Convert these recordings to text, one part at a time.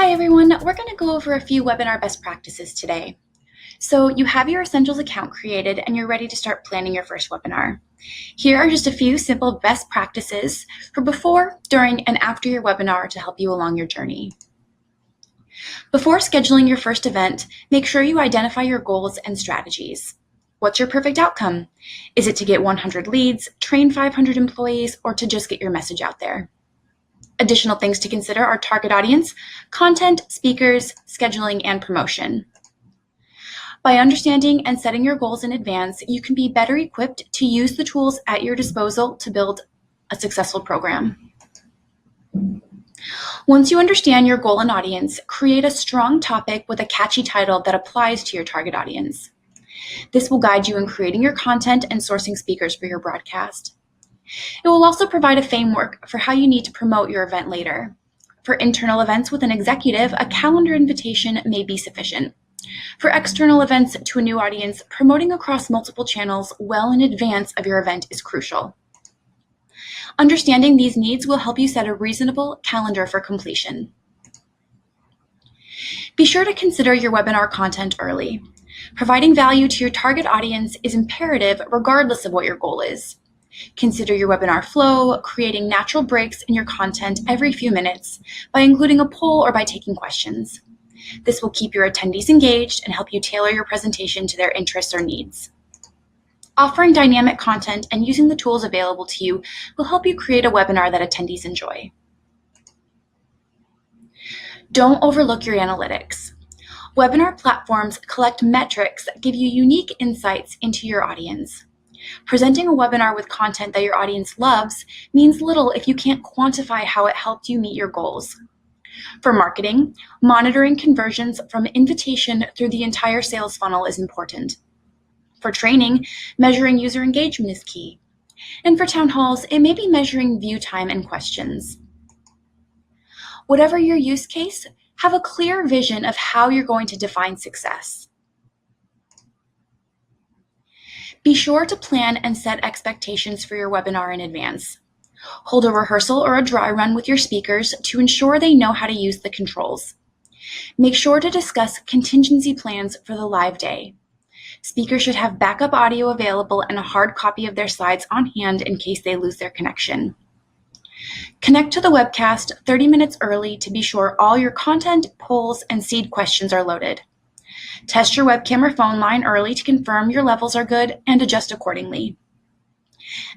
Hi everyone, we're going to go over a few webinar best practices today. So you have your Essentials account created and you're ready to start planning your first webinar. Here are just a few simple best practices for before, during, and after your webinar to help you along your journey. Before scheduling your first event, make sure you identify your goals and strategies. What's your perfect outcome? Is it to get 100 leads, train 500 employees, or to just get your message out there? Additional things to consider are target audience, content, speakers, scheduling, and promotion. By understanding and setting your goals in advance, you can be better equipped to use the tools at your disposal to build a successful program. Once you understand your goal and audience, create a strong topic with a catchy title that applies to your target audience. This will guide you in creating your content and sourcing speakers for your broadcast. It will also provide a framework for how you need to promote your event later. For internal events with an executive, a calendar invitation may be sufficient. For external events to a new audience, promoting across multiple channels well in advance of your event is crucial. Understanding these needs will help you set a reasonable calendar for completion. Be sure to consider your webinar content early. Providing value to your target audience is imperative regardless of what your goal is. Consider your webinar flow, creating natural breaks in your content every few minutes by including a poll or by taking questions. This will keep your attendees engaged and help you tailor your presentation to their interests or needs. Offering dynamic content and using the tools available to you will help you create a webinar that attendees enjoy. Don't overlook your analytics. Webinar platforms collect metrics that give you unique insights into your audience. Presenting a webinar with content that your audience loves means little if you can't quantify how it helped you meet your goals. For marketing, monitoring conversions from invitation through the entire sales funnel is important. For training, measuring user engagement is key. And for town halls, it may be measuring view time and questions. Whatever your use case, have a clear vision of how you're going to define success. Be sure to plan and set expectations for your webinar in advance. Hold a rehearsal or a dry run with your speakers to ensure they know how to use the controls. Make sure to discuss contingency plans for the live day. Speakers should have backup audio available and a hard copy of their slides on hand in case they lose their connection. Connect to the webcast 30 minutes early to be sure all your content, polls, and seed questions are loaded. Test your webcam or phone line early to confirm your levels are good and adjust accordingly.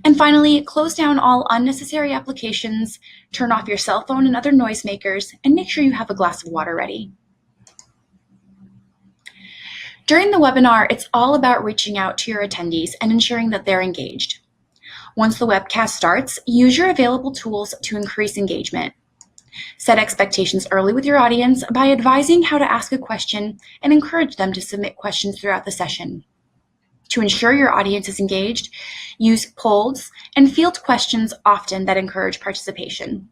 And finally, close down all unnecessary applications, turn off your cell phone and other noisemakers, and make sure you have a glass of water ready. During the webinar, it's all about reaching out to your attendees and ensuring that they're engaged. Once the webcast starts, use your available tools to increase engagement. Set expectations early with your audience by advising how to ask a question and encourage them to submit questions throughout the session. To ensure your audience is engaged, use polls and field questions often that encourage participation.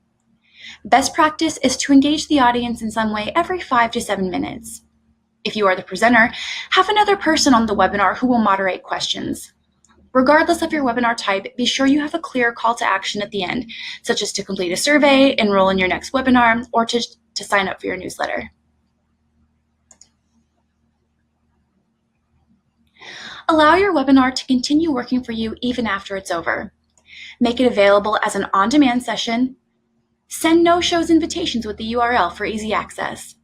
Best practice is to engage the audience in some way every 5 to 7 minutes. If you are the presenter, have another person on the webinar who will moderate questions. Regardless of your webinar type, be sure you have a clear call to action at the end, such as to complete a survey, enroll in your next webinar, or to sign up for your newsletter. Allow your webinar to continue working for you even after it's over. Make it available as an on-demand session. Send no-shows invitations with the URL for easy access.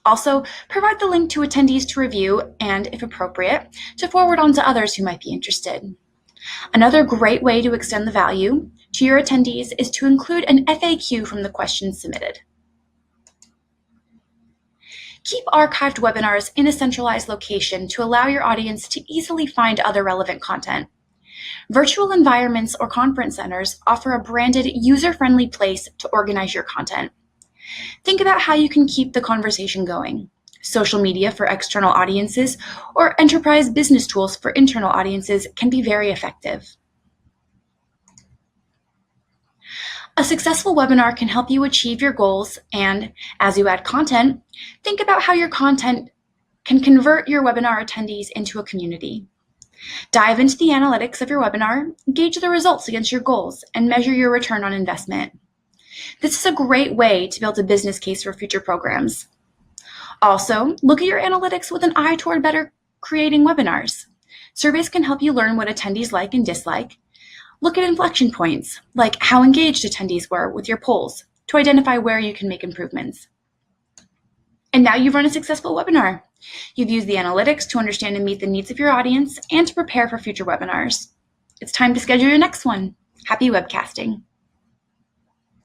Also, provide the link to attendees to review and, if appropriate, to forward on to others who might be interested. Another great way to extend the value to your attendees is to include an FAQ from the questions submitted. Keep archived webinars in a centralized location to allow your audience to easily find other relevant content. Virtual environments or conference centers offer a branded, user-friendly place to organize your content. Think about how you can keep the conversation going. Social media for external audiences or enterprise business tools for internal audiences can be very effective. A successful webinar can help you achieve your goals, and as you add content, think about how your content can convert your webinar attendees into a community. Dive into the analytics of your webinar, gauge the results against your goals, and measure your return on investment. This is a great way to build a business case for future programs. Also, look at your analytics with an eye toward better creating webinars. Surveys can help you learn what attendees like and dislike. Look at inflection points, like how engaged attendees were with your polls, to identify where you can make improvements. And now you've run a successful webinar. You've used the analytics to understand and meet the needs of your audience and to prepare for future webinars. It's time to schedule your next one. Happy webcasting.